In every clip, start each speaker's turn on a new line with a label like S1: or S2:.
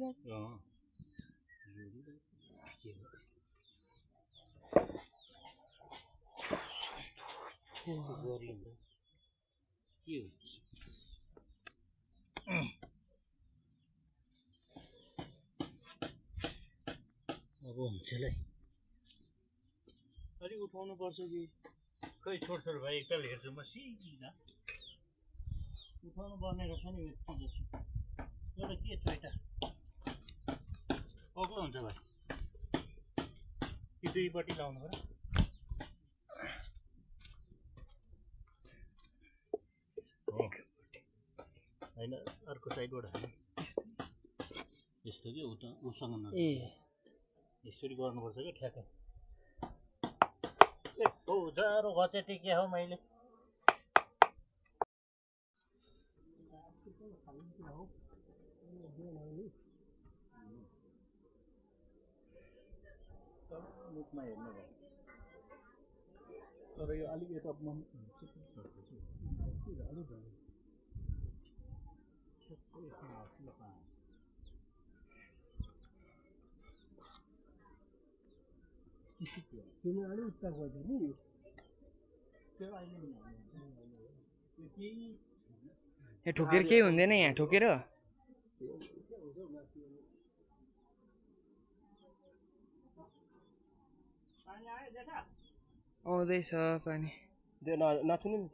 S1: अब हुन्छ ल अलिक उठाउनु पर्छ कि खै छोड भाइ एकताल हेर्छु म सिधा उठाउनु पर्ने रहेछ नि एउटा के चोइटा अग्लो हुन्छ भाइ कि दुईपट्टि लाउनु पर्यो होइन अर्को साइडबाट यस्तो कि उता उसँग न यसरी गर्नुपर्छ कि ठ्याक्कै ए हो जारो गचेटी के हो मैले मुखमा हेर्नु भयो तर यो अलिक यता मन तिमी अलिक उत्ता गयो नि
S2: यहाँ ठोकेर केही हुँदैन यहाँ ठोकेर आउँदैछ पानी
S1: नथुनु नि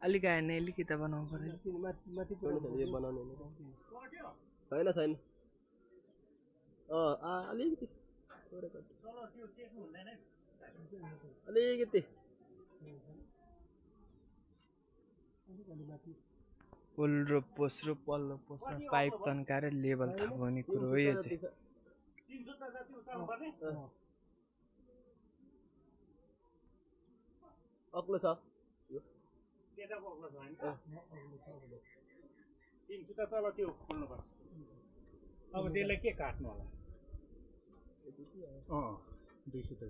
S2: अलिक आएन अलिक यता बनाउनु पर्यो
S1: छैन छैन अलिकति अलिकति
S2: पल्लो पोस र पल्लो पोसमा पाइप तन्काएर लेभल थाहा हुने कुरो हो यो चाहिँ
S1: अग्लो छ 300 त तल त्यो खोल्नुपर्छ अब त्यसलाई के काट्नु होला 200 त